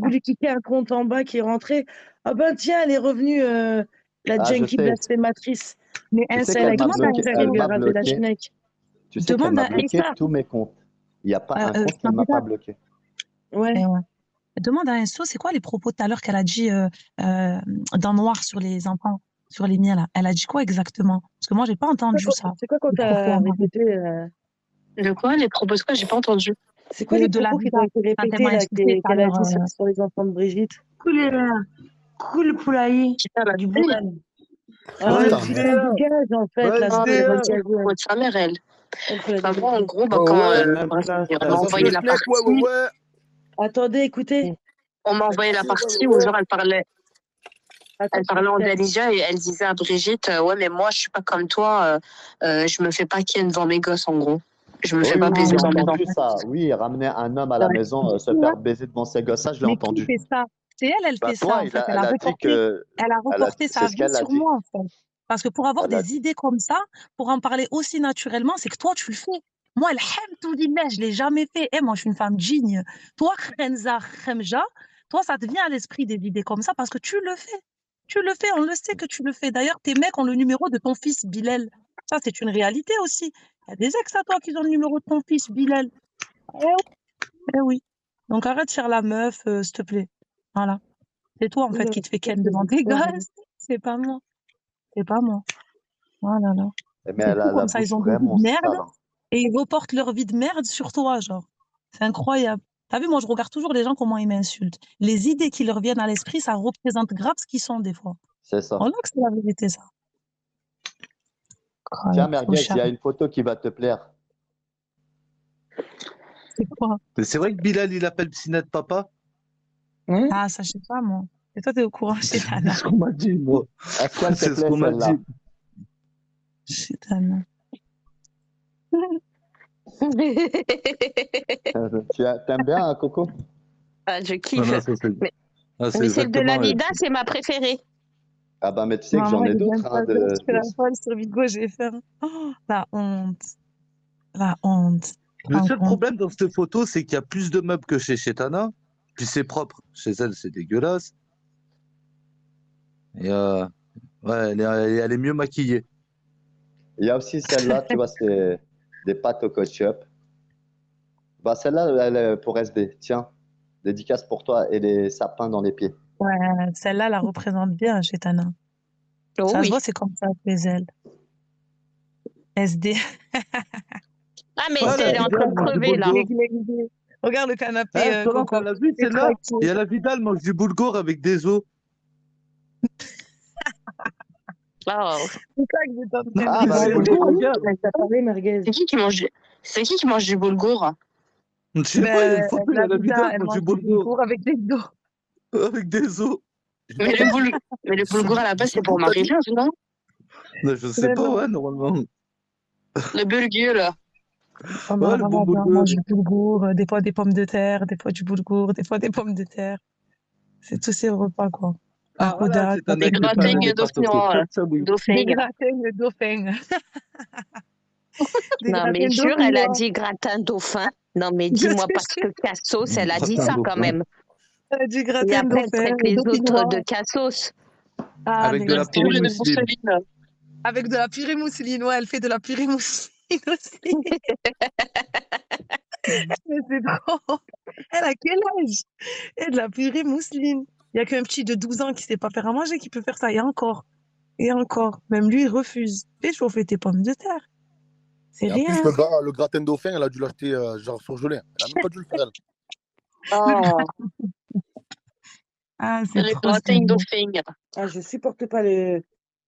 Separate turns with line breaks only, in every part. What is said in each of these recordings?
voulu cliquer un compte en bas qui est rentré. Ah ben tiens, elle est revenue, la
Ah, je
junkie
sais.
blasphématrice.
Mais
Tu sais
Celle
qu'elle
à
m'a
qui
demande à
bloqué.
s'est
Elle
fait
m'a
raser la
bloqué.
schneck.
Tu sais qu'elle
demande
m'a
à
bloqué
Insta.
tous mes comptes. Il n'y a pas un compte qu'elle
Je
m'a pas bloqué.
Ouais.
ouais. Demande à Insto, c'est quoi les propos tout à l'heure qu'elle a dit dans Noir sur les enfants, sur les miens là. Elle a dit quoi exactement? Parce que moi, j'ai pas entendu ça.
C'est quoi quand
Les propos
t'as
à Marie.
répété
De quoi? Les propos, quoi? J'ai pas entendu.
C'est quoi les
De la
propos qui
vida,
t'ont été
quand elle
répétés
m'a
là,
insulté tout à
qu'elle a
l'heure.
dit sur les enfants de Brigitte?
Cool poulailler du bourrel.
Ah,
Ouais,
putain, dégage en fait,
ouais,
la
Non,
SDR.
mais c'est le propos de sa mère, elle.
Elle faut la
Enfin, moi, en
dégoûter.
gros, bah,
Oh,
quand
ouais.
on m'a envoyé la
Schneck, ouais,
partie,
ouais.
Attendez, écoutez.
on m'a envoyé la partie où genre elle parlait en Dalija et elle disait à Brigitte, ouais, mais moi, je suis pas comme toi, je me fais pas ken devant mes gosses, en gros. Je me fais pas
Oui,
baiser
j'ai
devant mes
entendu
enfants.
ça. Oui, ramener un homme à la
Ouais.
maison, se faire baiser devant ses gosses, ça, je l'ai
Mais qui
entendu.
fait ça? C'est elle
Bah,
fait ça
toi,
en fait.
elle a dit que.
Elle a reporté
C'est
sa
ce
vie
qu'elle a
sur
dit.
moi en fait. Parce que pour avoir
Elle a
des idées comme ça, pour en parler aussi naturellement, c'est que toi tu le fais. Moi, alhamdoulilah, je l'ai jamais fait. Et moi, je suis une femme digne. Toi, Khenza, Khemja, toi, ça te vient à l'esprit des idées comme ça parce que tu le fais. Tu le fais, on le sait que tu le fais. D'ailleurs, tes mecs ont le numéro de ton fils Bilal. Ça, c'est une réalité aussi. Il y a des ex à toi qui ont le numéro de ton fils Bilal. Eh oui. Donc arrête de faire la meuf, s'il te plaît. Voilà. C'est toi, en fait, qui te fais ken devant tes gosses. C'est pas moi. C'est pas moi. Voilà, là.
Mais
C'est
elle
fou
a la
comme ça. Ils
bouche
ont des vies
vraiment
de merde
sale.
et ils reportent leur vie de merde sur toi, genre. C'est incroyable. T'as vu, moi, je regarde toujours les gens comment ils m'insultent. Les idées qui leur viennent à l'esprit, ça représente grave ce qu'ils sont, des fois.
C'est ça.
Voilà que c'est la vérité, ça.
Tiens, Merguez, il y a une photo qui va te plaire.
C'est quoi?
Mais c'est vrai que Bilal, il appelle Psinette papa?
Ah, ça, je sais pas, moi. Et toi, t'es au courant,
C'est ce qu'on m'a dit, moi.
Est-ce qu'elle te
C'est ce
plaît,
qu'on m'a
celle-là?
dit.
Chétana.
T'aimes bien, hein, Coco?
Ah, je
Non,
kiffe.
non, ça, c'est
Mais celle de la Vida, c'est ma préférée.
Ah bah, mais tu sais que j'en ai d'autres. Hein,
Je fais la folle sur Vigo, j'ai fait. Oh, la honte. La honte.
Le seul problème dans cette photo, c'est qu'il y a plus de meubles que chez Chetana. Puis c'est propre. Chez elle, c'est dégueulasse. Et ouais, elle est mieux maquillée.
Il y a aussi celle-là, tu vois, c'est des pâtes au ketchup. Bah, celle-là, elle est pour SD. Tiens, dédicace pour toi et les sapins dans les pieds.
Ouais, celle-là la représente bien, Chetana.
Oh,
ça
oui.
se voit, c'est comme ça, les ailes. SD.
Ah, mais elle est en train de crever, là.
Regarde le canapé.
Eh, Coco, la vue, c'est là. Et à la Vidal mange du boulgour avec des os.
Oh.
C'est ça que j'ai tenté.
Ah, bah,
regarde.
C'est qui qui mange du boulgour?
Je sais pas, il y a une photo, il y a la Vidal
elle
mange du
mange du
boulgour.
avec des dos.
Avec des os.
Mais le boulgour, à la base, c'est pour Marie-Jose, non?
Non, je sais pas, ouais, normalement.
Le bulgur, là.
On
Ouais, le bon boulgour.
mange du boulgour, des fois des pommes de terre, des fois du boulgour, des fois des pommes de terre. C'est tous ces repas, quoi.
Ah, voilà, c'est un
Des gratingues dauphinois.
Des gratingues dauphins.
Non, mais jure, elle a dit gratin dauphin. Non, mais dis-moi, parce que Cassos, elle a dit ça quand même.
Elle a dit
Et
gratin
après, elle
dauphin.
traite les autres de Cassos.
Ah,
avec de la purée mousseline.
Avec de la purée mousseline, ouais, elle fait de la purée mousseline aussi. Mais c'est drôle. Elle a quel âge? Et de la purée mousseline. Il n'y a qu'un petit de 12 ans qui ne sait pas faire à manger qui peut faire ça. Et encore. Et encore. Même lui, il refuse. Fais chauffer tes pommes de terre. C'est rien.
En plus, le gratin dauphin, elle a dû l'acheter genre surgelé. Elle n'a même pas dû le faire, elle.
Oh.
Ah, c'est
Le
trop
gratin
stylé.
dauphin.
Ah, je supporte pas le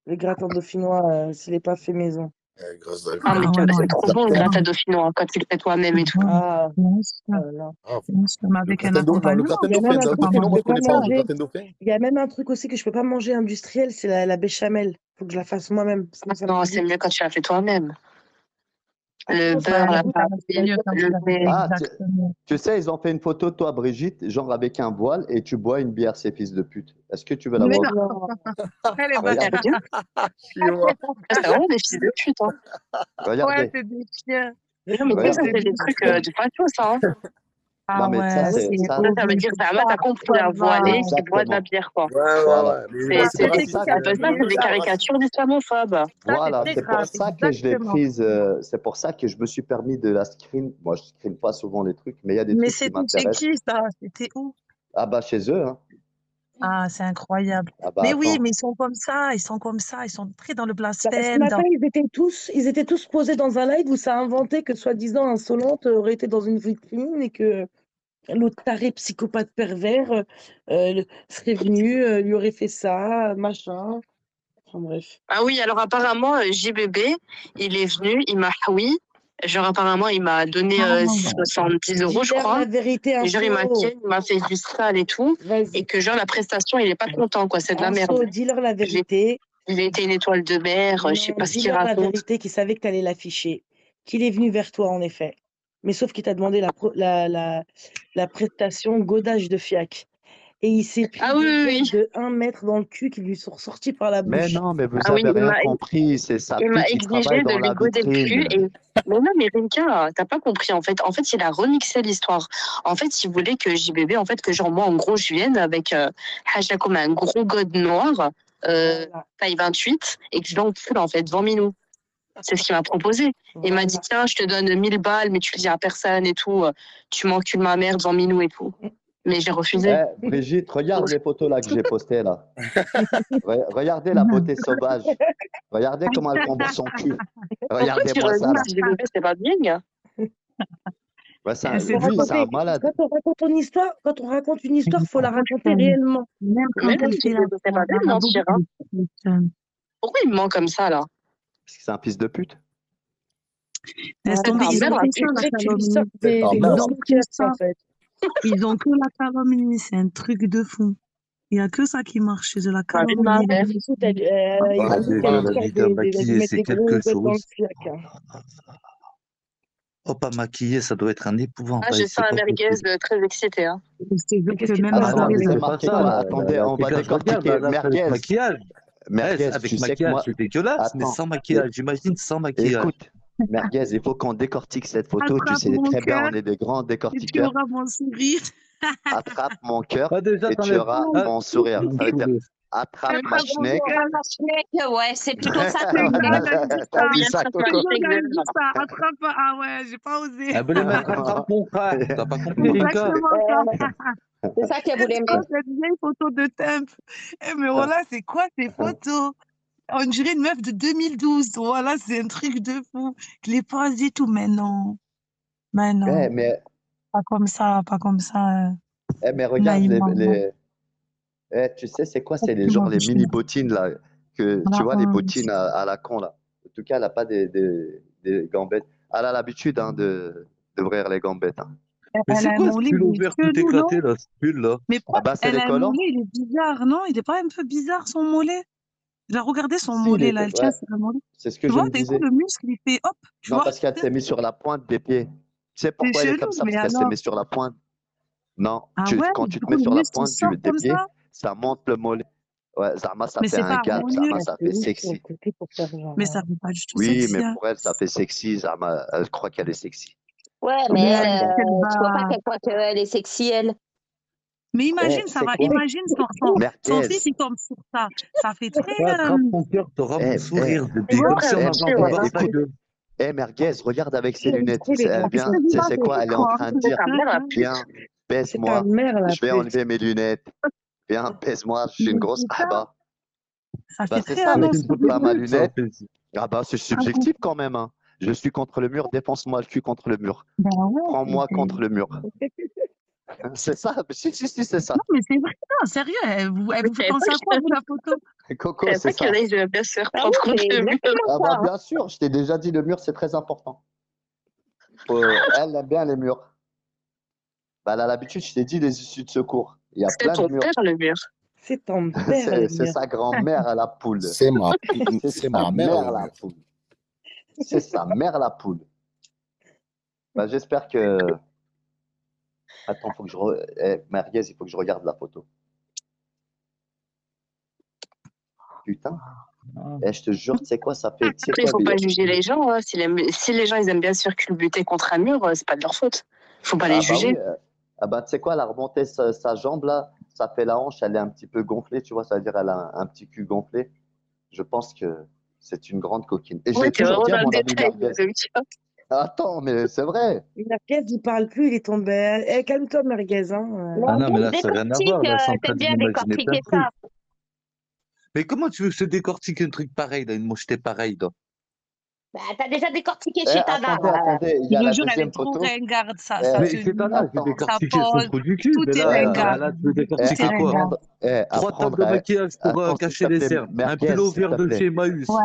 gratin dauphinois s'il n'est pas fait maison.
Ah, mais
ouais, non,
c'est trop bon, le gratin dauphinois, quand tu le fais toi-même et tout.
Ah,
bien sûr.
là.
Bien sûr, mais avec un
Le
accompagnement.
gratin
Il y a même
dauphin,
un truc que
dauphinois,
je
moi,
peux
je connais
pas
pas. Le
manger.
gratin dauphin.
Il y a même un truc aussi que je peux pas manger industriel, c'est la béchamel. Faut que je la fasse moi-même. Sinon, ça me
Non,
dégoûte.
c'est mieux quand tu l'as fait toi-même. Le
Attends,
beurre, la
C'est mieux quand tu l'as fait.
Ah,
Exactement.
tu sais, ils ont fait une photo de toi, Brigitte, genre avec un voile, et tu bois une bière, ces fils de pute. Est-ce que tu veux la
Mais
voir?
non. Elle est
Regarde.
C'est vraiment des fils de pute, hein.
Regardez.
Ouais, c'est des chiens.
Non, mais ça,
Regarde.
c'est des trucs du patio, ça. Hein.
Ah
Non, mais
ouais,
ça,
c'est
c'est ça.
Ça veut
horrible.
dire, Zama, t'as compris, un voilé qui boit de la
Exactement.
bière, quoi.
Ouais,
Voilà.
Mais
C'est
moi,
Ça,
c'est pas
C'est
c'est
raciste.
ça
un peu ça,
exactement
c'est des
C'est pas
ça.
raciste.
caricatures d'islamophobes.
Ça, c'est
Voilà,
très
c'est pour
grave,
ça que je l'ai
exactement.
prise. C'est pour ça que je me suis permis de la screen. Moi, je screen pas souvent les trucs, mais il y a des
Mais
trucs qui
c'était chez
m'intéressent.
qui ça? C'était où?
Ah bah chez eux, hein.
Ah, c'est incroyable.
Ah bah
Mais oui,
attends.
mais ils sont comme ça, ils sont comme ça, ils sont très dans le
Bah, ce
blasphème,
matin,
dans...
ils étaient tous posés dans un live où ça a inventé que soi-disant Insolente aurait été dans une vitrine et que l'autre taré psychopathe pervers serait venu, lui aurait fait ça, machin. Enfin bref.
Ah oui, alors apparemment, JBB, il est venu, il m'a oui. Genre, apparemment, il m'a donné
Ah,
70 euros, je
Dis-leur
crois.
la vérité,
Et genre, il m'a
Inso.
ken, il m'a fait du sale et tout. Et
Vas-y.
que genre, la prestation, il est pas content, quoi. C'est de la merde.
Inso, dis-leur la vérité.
Il a été une étoile de mer, je sais
Non,
pas ce qu'il
dis-leur la
raconte.
vérité qu'il savait que tu allais l'afficher. Qu'il est venu vers toi, en effet. Mais sauf qu'il t'a demandé la prestation godage de fiac. Et il s'est pris
Ah oui,
des
oui,
ailes
oui.
de 1 mètre dans le cul qui lui sont ressorties par la
Mais
bouche.
non, mais vous
Ah oui,
avez rien compris. C'est sa
il m'a
pute qui travaille
exigé de
dans
lui
la
goder le cul.
vitrine.
Mais non, mais Rinka, t'as pas compris, en fait. En fait, il a remixé l'histoire. En fait, il voulait que JBB, en fait, que genre, moi, en gros, je vienne avec Haja comme un gros god noir,
Voilà.
taille 28, et que je l'encule, en fait, devant Minou. C'est ce qu'il m'a proposé. Il m'a dit, tiens, je te donne 1000 balles, mais tu le dis à personne et tout. Tu m'encules ma mère devant Minou et tout. Mais j'ai refusé.
Eh, Brigitte, regarde les photos là que j'ai postées là. Regardez la beauté sauvage. Regardez comment elle combat son cul.
Pourquoi tu
Regardez-moi ça là.
remixes JBB, c'est pas bien.
Ouais,
C'est
lui,
trop
c'est un malade.
Quand on raconte une histoire, faut la raconter réellement.
Même quand
Mais
elle
non,
fait la
c'est pas bien de mentir. Hein. Pourquoi il ment comme ça, là?
Parce que c'est un fils de pute.
Laisse tomber,
Attends,
ils ont
merde,
que
Il
ça, la
faudrait que tu lui
calomnie.
sortes des
Ah,
Ils
merde.
grosses
ont que
situations,
ça.
en fait.
Ils ont que la calomnie, c'est un truc de fou. Il n'y a que ça qui marche chez eux, la
Ouais,
calomnie.
ma mère.
Écoute, il
Ouais,
a dit
c'est
qu'elle
pas-
allait faire
Véronique
elle allait
maquillée,
mettre
c'est
des
quelque
gros gosses dans le
chose.
fiac. Hein.
Oh, pas maquillée, ça doit être un
Ah,
épouvantail.
je
C'est
sens un
pas
merguez
possible.
très excité. Hein.
C'est
Mais qu'est-ce
que
qui
même
se
la
passe,
Attends,
Attends,
mais
mais
Merguez
c'est
c'est pas
marqué
ça.
quoi? Attendez, on va
Regarde,
décortiquer.
là, c'est avec
Merguez,
maquillage.
merguez,
Avec
tu sais que
maquillage,
moi.
c'est dégueulasse, mais
Attends,
sans maquillage. J'imagine sans maquillage.
écoute, merguez, il faut qu'on décortique cette photo. Tu
attrape
sais
mon
très bien,
cœur
on est des grands
et tu
décortiqueurs.
auras mon sourire.
Attrape mon cœur
Ah, déjà,
et tu
t'enlèves.
auras
Ah,
mon sourire. Ça veut dire
sourire.
attrape ma
Attrape mon
schneck.
cœur.
Ouais, c'est plutôt ça
C'est
que
Hugo
Voilà.
qui a dit
Ah
ça.
oui,
Dis ça,
attrape
C'est
ma
Coco.
Hugo qui
schneck
a
de
dit ça. Attrape. Ah ouais, j'ai pas osé.
Elle voulait mettre attrape mon frère. T'as pas compris, Rinka?
Exactement ça.
C'est ça qu'elle
Et
voulait
c'est quoi cette vieille photo de temp? Eh mais voilà, c'est quoi ces photos? On dirait une meuf de 2012. Voilà, c'est un truc de fou. Je l'ai pas dit tout, mais non. Mais
Eh,
non.
mais,
Pas comme ça, pas comme ça.
mais regarde
Naïvement.
tu sais, c'est quoi? C'est
Tu m'as
les
touché.
mini bottines là. Que, tu
La
vois, les
honte.
bottines à la con là. En tout cas, elle n'a pas des gambettes. Elle a l'habitude hein, d'ouvrir les gambettes. Hein.
Mais
Elle
c'est
a un
quoi ce
mollet,
pull
il est
ouvert tout
chelou, non?
éclaté là, ce pull là?
Mais
Ah bah, c'est
elle
les
a un
collants.
mollet, il est bizarre, non? Il est pas un peu bizarre son mollet? Je vais regarder son
Si,
mollet là, elle tient
ouais,
sur le mollet.
c'est ce que
Tu
je
vois,
me
d'un coup,
disais.
le muscle, il fait hop, tu
Non,
vois?
parce qu'elle s'est mise sur la pointe des pieds. Tu sais
C'est
pourquoi elle est
chelou,
comme ça?
mais
Parce qu'elle s'est
alors.
mise sur la pointe. Non,
Ah ouais,
quand
du
tu te
coup,
mets
le
sur la
muscle, il
pointe
sort
des
comme
pieds,
ça.
ça monte le mollet. Ouais, Zarma, ça
Mais
fait
c'est
un
pas
gap.
harmonieux.
Zarma, ça fait
C'est sur le
sexy.
côté pour faire genre.
Mais ça fait pas du tout
Oui,
sexy,
mais
hein.
pour elle, ça fait sexy. Zarma, elle croit qu'elle est sexy.
Ouais,
Mais
mais
elle,
elle,
qu'elle
tu vois pas
va.
qu'elle croit qu'elle est sexy, elle.
Mais
Eh,
imagine,
tu
ça
sais
va.
quoi?
Imagine son
Merguez.
fils, il tombe sur ça. Ça fait très.
Ouais, attrape mon cœur, t'auras mon
Eh,
sourire,
eh,
bébé.
Ouais,
Comme si on
ouais,
avait
ouais,
envie de voir
ouais.
ta
écoute.
gueule.
Eh, Merguez, regarde avec ses lunettes.
C'est les
Elle
gars.
vient, tu sais c'est quoi? Elle est en
Quoi?
train de dire, viens,
C'est ta
baise-moi.
mère, la
Je vais
pute.
enlever mes lunettes. Viens, baise-moi. Je suis une
Mais
grosse
c'est ça.
bah.
Ça
Bah,
fait
c'est
très
ça, mais
Mais
annonce
c'est une
tu
photo
pas
de
ma
pub, ça, en
lunette.
fait.
Ah bah, c'est subjectif quand même. Hein. Je suis contre le mur, défonce-moi le cul contre le mur.
Ben ouais.
Prends-moi contre le mur. C'est ça, si, c'est ça.
Non, mais c'est vrai, non, sérieux. Vous pensez à quoi, vous, la photo?
Coco,
Je
c'est
savais pas
ça.
qu'il y en a, je vais bien se faire
Ah
prendre
oui,
contre
c'est
le mur.
exactement
Ah bah,
ça. Hein.
bien sûr, je t'ai déjà dit, le mur, c'est très important. Elle aime bien les murs. Bah, elle a l'habitude, je t'ai dit, les issues de secours. Il y a
C'est
plein de
ton
murs.
père, le mur.
C'est ton père, le
C'est
mur.
sa grand-mère à la poule.
C'est
C'est
ma
sa
mère,
mère
le
la
mur.
poule. C'est sa mère la poule. Bah, j'espère que. Attends, faut que Merguez, il faut que je regarde la photo. Putain. Je te jure, tu sais quoi, ça fait. Tu sais
Après, il
quoi,
faut pas juger les gens. Hein. Si les gens ils aiment bien se faire culbuter contre un mur, c'est pas de leur faute. Faut pas les
bah
juger.
oui, Ah bah, tu sais quoi, elle a remonté sa jambe là, ça fait la hanche, elle est un petit peu gonflée, tu vois, ça veut dire elle a un petit cul gonflé. Je pense que c'est une grande coquine. Et je
Ouais,
l'ai
t'es
toujours
vraiment
dit à
dans le
mon ami
détail,
Merguez.
Lucas.
Attends, mais c'est vrai.
Merguez, il parle plus, il est tombé. Eh, calme-toi, Merguez. Hein.
Ah non, mais là,
Vas-y,
ça n'a rien à
décortique,
voir. Là, je suis en train
t'aimes
de
bien
m'imaginer plein
décortiquer
de trucs.
ça.
Mais comment tu veux que je te décortique un truc pareil, là, une mouchetée pareille, là?
Bah, t'as déjà décortiqué
Eh,
chez Tana.
attendez, il y
Je
a
vous
la
jure, elle
deuxième
est trop
photo.
ringarde, sa
Eh,
Mais c'est
tenue,
pas là, j'ai
attends,
sa
décortiqué son
pose,
trou du cul.
tout
Mais
est
là,
ringard.
là, tu veux
Tout est
décortiquer quoi?
ringard.
Trois tables
apprendre
de
à...
maquillage pour
Attends, s'il
cacher
te
les
plaît,
cernes. Un
Merguez,
pull
s'il
vert
te
de
plaît.
chez Emmaüs.
Ouais,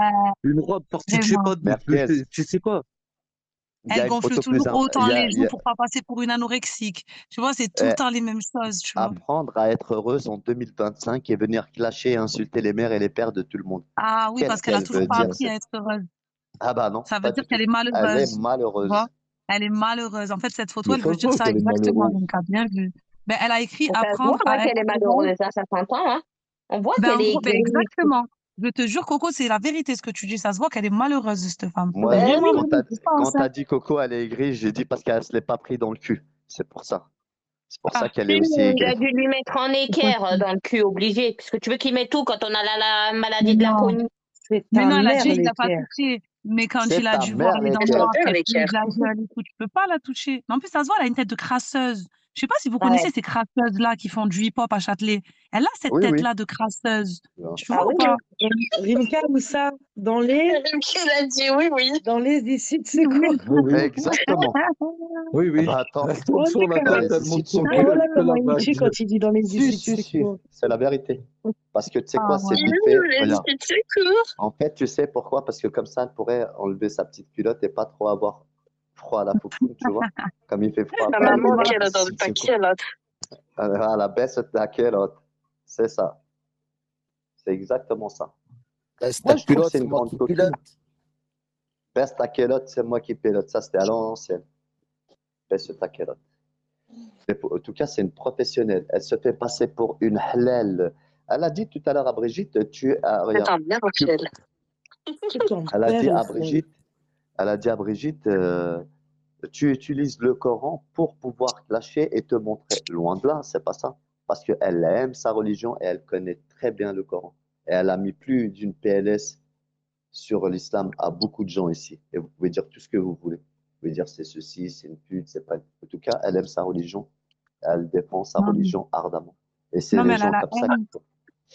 Une robe sortie de je sais
vraiment.
pas d'où.
Merguez,
Tu sais pas.
il y
Elle
a une
gonfle
photo plus...
toujours autant
Il y
les
a, il y
joues
a-
pour pas passer pour une anorexique. Tu vois, c'est tout le
eh,
temps les mêmes choses, tu vois.
apprendre à être heureuse en 2025 et venir clasher et insulter les mères et les pères de tout le monde.
Ah oui, parce
Qu'est-ce
qu'elle a
qu'elle
toujours
veut
pas
dire
appris à
cette...
être heureuse.
Ah bah non,
Ça veut
pas
dire
du
qu'elle
tout.
est
Elle est
malheureuse. Tu vois?
malheureuse.
Elle est malheureuse. En fait, cette photo,
Mais
elle
ça
veut
se
dire
voit
ça
qu'elle est
exactement.
malheureuse.
Donc, a bien vu. Ben, elle a écrit
Ça se voit,
apprendre
ouais,
à être
qu'elle est
heureuse.
malheureuse, hein, ça s'entend, hein. On voit
Ben,
qu'elle
en
est
gros, ben,
aigrie.
exactement. Je te jure, Coco, c'est la vérité ce que tu dis. Ça se voit qu'elle est malheureuse, cette femme.
Moi,
Ben
Vraiment,
oui.
vraiment, c'est pas un
quand
ça.
t'as dit Coco, elle est aigrie, j'ai dit parce qu'elle se l'est pas pris dans le cul. C'est pour ça. C'est pour ça
Ah,
qu'elle est aussi
Il a
aigrie.
dû lui mettre en
c'est
équerre
possible.
dans le cul, obligé. Puisque tu veux qu'il mette tout quand on a la
Mais
maladie de la
non.
conie.
C'est
Mais
ta
non, elle a
mère,
dit, il l'a pas
l'équerre.
touché. Mais quand
C'est
il a
ta
dû voir
mère,
les dents
C'est son
l'équerre.
noires,
père,
qu'elle fait
l'équerre.
de la gueule et tout, tu peux pas la toucher. Mais en plus, ça se voit, elle a une tête de crasseuse. Je sais pas si vous
Ah ouais.
connaissez ces crasseuses-là qui font du hip-hop à Châtelet. Elle a cette
Oui, oui.
tête-là de crasseuse.
Non.
Tu
Ah
vois ou
oui,
pas?
Rimka, où ça? Dans les
Il a dit oui, oui.
ici, c'est quoi?
Oui.
Oui, oui.
Exactement.
Oui,
Eh
oui.
ben attends,
Elle tourne
Oh,
sur la
dans
d'accord.
tête,
les
elle
ici
monte
de
son
son
Ah,
cul,
cul.
voilà
elle fait
comment
la
il tue
vague.
quand il dit dans les
Si,
ici,
si,
c'est
si.
quoi?
C'est la vérité. Parce que tu sais
Ah
quoi, c'est
ouais.
vite fait.
Les
Regarde.
petits secours.
En fait, tu sais pourquoi? Parce que comme ça, elle pourrait enlever sa petite culotte et pas trop avoir froid à la foufoune, tu vois. Comme il fait froid à
La
Paris,
maman
les
qui est dans
ici de
ta
secours.
culotte.
À la baisse de la culotte. C'est ça. C'est exactement ça.
Baisse
Moi,
ta
je trouve que
culotte,
c'est
c'est
une
moi
grande
qui
coquine.
pilote.
Baisse ta culotte, c'est moi qui pilote. Ça, c'était à l'ancienne. Baisse ta culotte. En tout cas, c'est une professionnelle. Elle se fait passer pour une halal. Elle a dit tout à l'heure à Brigitte, regarde,
Attends, bien,
tu-
Rochelle.
C'est ton
elle a
père,
dit à
Hussein.
Brigitte, elle a dit à Brigitte, tu utilises le Coran pour pouvoir clasher et te montrer. Loin de là, c'est pas ça. Parce qu'elle aime sa religion et elle connaît très bien le Coran. Et elle a mis plus d'une PLS sur l'islam à beaucoup de gens ici. Et vous pouvez dire tout ce que vous voulez. Vous pouvez dire c'est ceci, c'est une pute, c'est pas. En tout cas, elle aime sa religion. Elle défend sa
Non, mais,
religion ardemment. Et c'est
non, mais
les
elle a
gens
la
comme ça
haine.
qu'il faut.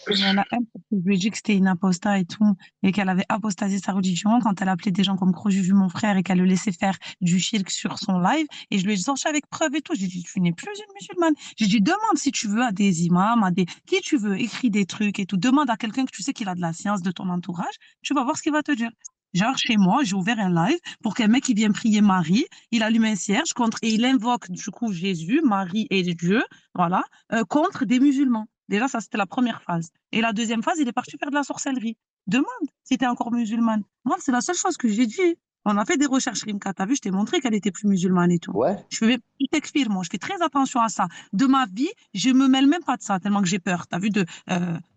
Elle a la haine parce que je lui ai dit que c'était une apostat et tout, et qu'elle avait apostasé sa religion quand elle appelait des gens comme Crojuju, mon frère, et qu'elle le laissait faire du shirk sur son live. Et je lui ai sorti avec preuve et tout. J'ai dit, tu n'es plus une musulmane. J'ai dit, demande si tu veux à des imams, à des, qui tu veux, écris des trucs et tout. Demande à quelqu'un que tu sais qu'il a de la science de ton entourage. Tu vas voir ce qu'il va te dire. Genre, chez moi, j'ai ouvert un live pour qu'un mec, il vienne prier Marie. Il allume un cierge et il invoque, du coup, Jésus, Marie et Dieu, voilà, contre des musulmans. Déjà, ça, c'était la première phase. Et la deuxième phase, il est parti faire de la sorcellerie. Demande si t'es encore musulmane. Moi, c'est la seule chose que j'ai dit. On a fait des recherches, Rimka. T'as vu, je t'ai montré qu'elle était plus musulmane et tout.
Ouais,
Je fais plus t'expire, moi. Je fais très attention à ça. De ma vie, je me mêle même pas de ça, tellement que j'ai peur. T'as vu, de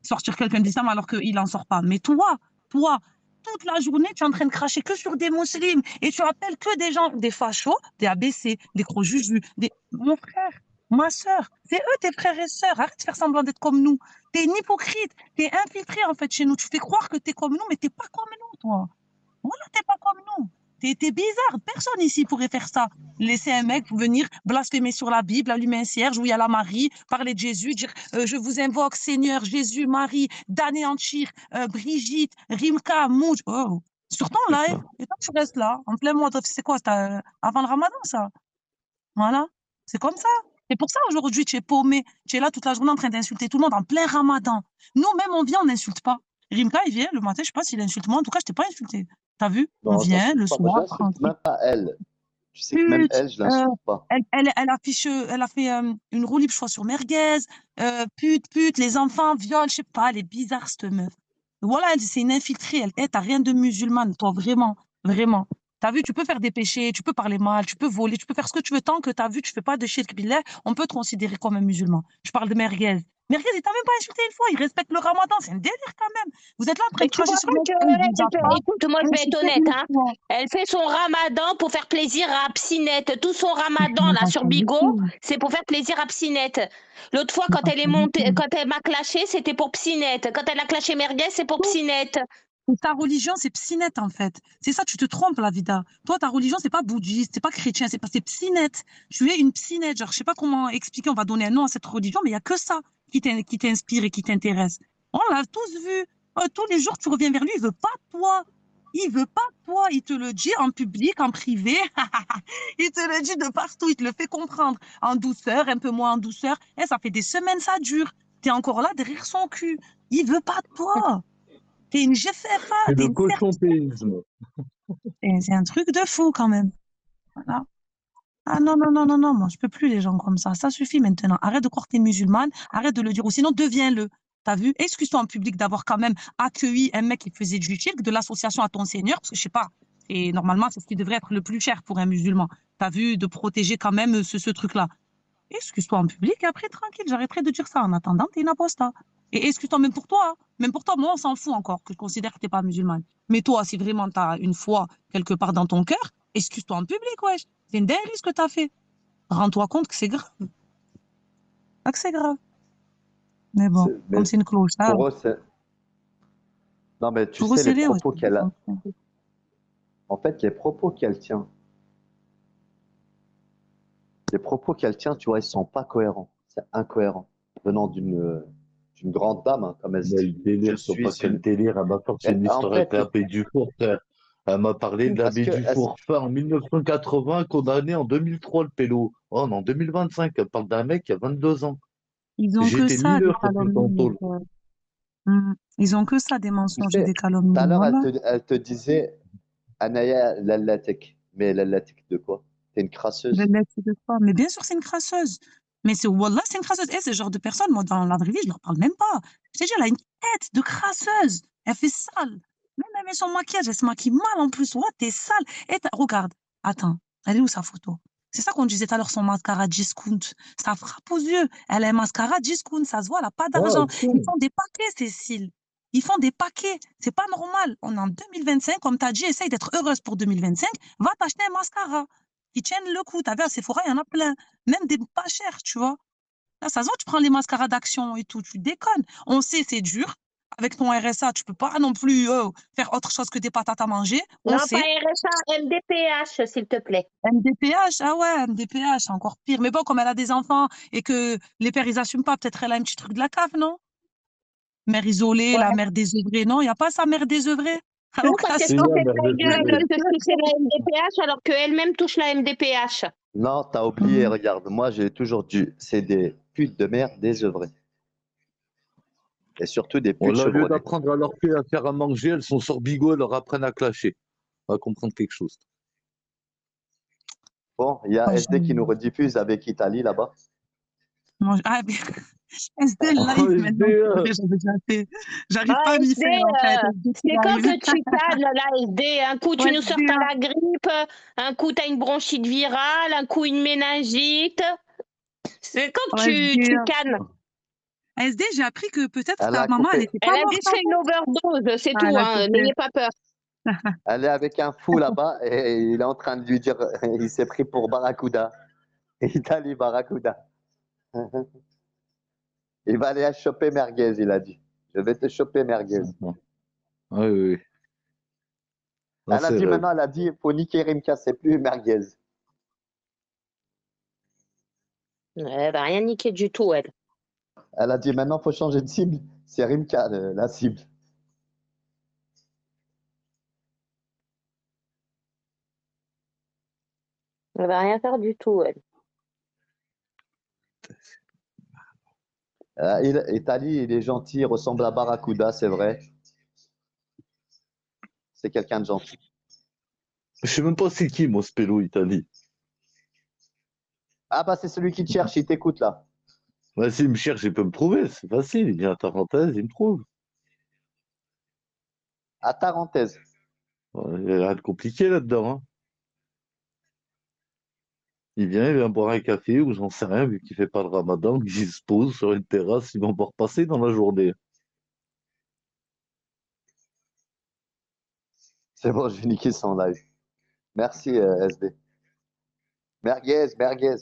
sortir quelqu'un d'islam alors qu'il en sort pas. Mais toi, toute la journée, tu es en train de cracher que sur des musulmans et tu appelles que des gens, des fachos, des ABC, des gros jujus, des... Mon frère, ma sœur, c'est eux tes frères et sœurs. Arrête de faire semblant d'être comme nous. T'es une hypocrite, t'es infiltré en fait chez nous. Tu fais croire que t'es comme nous, mais t'es pas comme nous, toi. Voilà, t'es pas comme nous. T'es bizarre. Personne ici pourrait faire ça. Laisser un mec venir blasphémer sur la Bible, allumer un cierge où il y a la Marie, parler de Jésus, dire je vous invoque Seigneur, Jésus, Marie, d'anéantir Brigitte, Rimka, Mouj. Oh. Sur ton live, et toi tu restes là, en plein mois. C'est quoi, avant le ramadan, ça? Voilà. C'est comme ça. C'est pour ça aujourd'hui, tu es paumé. Tu es là toute la journée en train d'insulter tout le monde en plein ramadan. Nous-mêmes, on vient, on n'insulte pas. Rimka, il vient le matin, je sais pas s'il insulte moi. En tout cas, je t'ai pas insulté. T'as vu? On
non,
vient le
j'insulte pas. Moi, je
soir,
l'insulte
tranquille.
même pas elle. Tu sais que même
Pute,
elle, je l'insulte pas.
elle affiche, elle a fait une roue libre, je crois, sur merguez. Pute, les enfants, viol, je sais pas, elle est bizarre, cette meuf. Voilà, c'est une infiltrée. T'as rien de musulmane, toi, vraiment, vraiment. T'as vu, tu peux faire des péchés, tu peux parler mal, tu peux voler, tu peux faire ce que tu veux tant que t'as vu, tu fais pas de shirk billah, on peut te considérer comme un musulman. Je parle de merguez. Merguez, il t'a même pas insulté une fois, il respecte le ramadan, c'est un délire quand même. Vous êtes là en train
Mais
de
tu
cracher
vois
sur
pas
moi,
que
elle vous attrape,
écoute, moi je vais être
insultez
honnête,
une
hein.
fois.
Elle fait son ramadan pour faire plaisir à Psynette. Tout son
Je
ramadan
n'ai
là
pas
sur
ça du
Bigo,
tout.
c'est pour faire plaisir à Psynette. L'autre fois,
Je n'ai
quand
pas
elle est
ça du
montée,
tout.
quand elle m'a clashé, c'était pour Psynette. Quand elle a clashé Merguez, c'est pour Psynette.
Et ta religion, c'est psynette, en fait. C'est ça, tu te trompes, la vida. Toi, ta religion, c'est pas bouddhiste, c'est pas chrétien, c'est psynette. Tu es une psynette. Genre, je sais pas comment expliquer, on va donner un nom à cette religion, mais il y a que ça qui t'inspire et qui t'intéresse. On l'a tous vu. Tous les jours, tu reviens vers lui, il veut pas de toi. Il veut pas de toi. Il te le dit en public, en privé. Il te le dit de partout. Il te le fait comprendre. En douceur, un peu moins en douceur. Et ça fait des semaines, ça dure. T'es encore là derrière son cul. Il veut pas de toi. T'es une GFFA,
C'est
t'es
le
une
cochon-péisme.
c'est un truc de fou quand même. Voilà. Ah non, non, non, non, non, moi je peux plus les gens comme ça. Ça suffit maintenant. Arrête de croire que t'es musulmane, arrête de le dire. Ou sinon, deviens-le. T'as vu? Excuse-toi en public d'avoir quand même accueilli un mec qui faisait du shirk, de l'association à ton Seigneur, parce que je sais pas. Et normalement, c'est ce qui devrait être le plus cher pour un musulman. T'as vu? De protéger quand même ce truc-là. Excuse-toi en public et après, tranquille, j'arrêterai de dire ça. En attendant, t'es une apostat. Et excuse-toi même pour toi. Hein. Même pour toi, moi, on s'en fout encore que je considère que t'es pas musulmane. Mais toi, si vraiment t'as une foi quelque part dans ton cœur, excuse-toi en public, wesh. C'est une dinguerie ce que t'as fait. Rends-toi compte que c'est grave. Pas que c'est grave. Mais bon,
Mais
comme c'est une cloche, ça,
pour eux, c'est. Non, mais tu
faut
sais, les
resserrer, wesh.
propos qu'elle a. En fait, les propos qu'elle tient, tu vois, ils sont pas cohérents. C'est incohérent. Venant d'une grande dame, hein, comme elle se
Mais le
dit. Je
délire, faut
suis
pas quel
une.
délire. Elle m'a sorti une
En
histoire avec
fait,
l'abbé Dufour, frère. Elle m'a parlé de
parce
l'abbé
que
Dufour, fin en 1980, condamné en 2003, le pélo. Oh, non, en 2025, elle parle d'un mec qui a 22 ans.
Ils ont que
J'étais
ça, des
mineur quand il était en
calomnies.
tôle.
Ils ont que ça, des
tu
mensonges et
sais,
des
tout à
calomnies.
l'heure,
Voilà.
elle te disait Anaya Lallatek. Mais Lallatek de quoi? T'es une
De
crasseuse.
l'être de quoi. Mais bien sûr, c'est une crasseuse. Mais c'est Wallah, c'est une crasseuse. Et ce genre de personne, moi, dans la vraie vie, je leur parle même pas. Je te dis, elle a une tête de crasseuse. Elle fait sale. Même elle met son maquillage, elle se maquille mal en plus. Ouais, t'es sale. Et regarde, attends, elle est où sa photo? C'est ça qu'on disait tout à l'heure, son mascara discount. Ça frappe aux yeux. Elle a un mascara discount, ça se voit, elle n'a pas
Ah,
d'argent. Ils
tiens.
font des paquets, Cécile. Ils font des paquets. C'est pas normal. On est en 2025, comme tu as dit, essaye d'être heureuse pour 2025. Va t'acheter un mascara qui tiennent le coup. T'as vu, à Sephora, il y en a plein. Même des pas chers, tu vois. Là, ça se voit, tu prends les mascaras d'action et tout, tu déconnes. On sait, c'est dur. Avec ton RSA, tu peux pas non plus faire autre chose que des patates à manger. On
Non, pas
sait.
RSA, MDPH, s'il te plaît.
MDPH, ah ouais, MDPH, c'est encore pire. Mais bon, comme elle a des enfants et que les pères, ils assument pas, peut-être elle a un petit truc de la CAF, non? Mère isolée,
Ouais.
la mère désœuvrée. Non, il n'y a pas ça, mère désœuvrée. À
Non, parce qu'elle
C'est
se
l'occasion.
bien,
fait
merde
ta
de
gueule
Sévère.
de toucher la MDPH alors qu'elle-même touche la MDPH.
Non, t'as oublié, regarde, moi j'ai toujours dit, c'est des putes de merde désœuvrées. Et surtout des
Bon,
putes
là, au lieu
chevronnées.
d'apprendre à leur filles à faire à manger, elles sont sur Bigo, elles leur apprennent à clasher. On va comprendre quelque chose.
Bon, il y a SD qui nous
Franchement,
rediffuse avec Italie là-bas.
ah, mais SD
Oh,
live maintenant, c'est
SDE.
vrai, j'avais déjà fait. J'arrive
Ah,
pas à m'y
SD,
faire en fait. SD
c'est quand
live.
que tu cadres la SD. Un coup, tu
Ouais,
nous sors
SD,
à
hein.
la grippe, un coup, tu as une bronchite virale, un coup, une méningite. C'est quand que
Ouais, SD,
tu
hein.
cannes.
SD, j'ai appris que peut-être
Elle
ta
a
maman, elle
coupé.
était pas
Elle a
morte
juste
en
fait une overdose, c'est
Ah, elle
tout,
a
hein,
coupé.
n'ayez pas peur.
Elle est avec un fou là-bas et il est en train de lui dire, il s'est pris pour Barracuda. Italie Barracuda. Il va aller à choper merguez, il a dit. Je vais te choper merguez.
Oui, oui, oui. Non,
Elle a
c'est
dit
vrai.
maintenant, elle a dit, il faut niquer Rimka, c'est plus merguez.
Elle va rien niquer du tout, elle.
Elle a dit maintenant, il faut changer de cible. C'est Rimka, la cible.
Elle va rien faire du tout, elle.
Italie, il est gentil, il ressemble à Barracuda, c'est vrai. C'est quelqu'un de gentil.
Je sais même pas c'est qui, moi, ce pélo Italie.
Ah bah c'est celui qui te cherche, il t'écoute là.
Ouais, s'il me cherche, il peut me trouver. C'est facile. Il vient à Tarentaise, il me trouve.
À Tarentaise.
Il n'y a rien de compliqué là-dedans. Hein. Il vient boire un café ou j'en sais rien, vu qu'il fait pas le ramadan, il se pose sur une terrasse, ils vont pouvoir passer dans la journée.
C'est bon, j'ai niqué son live. Merci, SD. Merguez, merguez.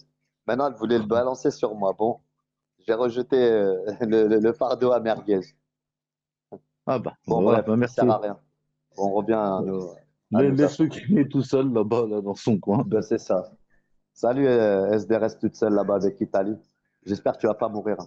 Maintenant, elle voulait le balancer sur moi. Bon, j'ai rejeté le fardeau à merguez.
Ah bah,
Bon,
voilà,
bref,
bah
ça sert
merci.
à rien. On revient à
Mais
nos
laisse-le
affaires.
calmer tout seul là-bas, là, dans son coin.
Ben, c'est ça. Salut, SD, reste toute seule là-bas avec Italie. J'espère que tu vas pas mourir, hein.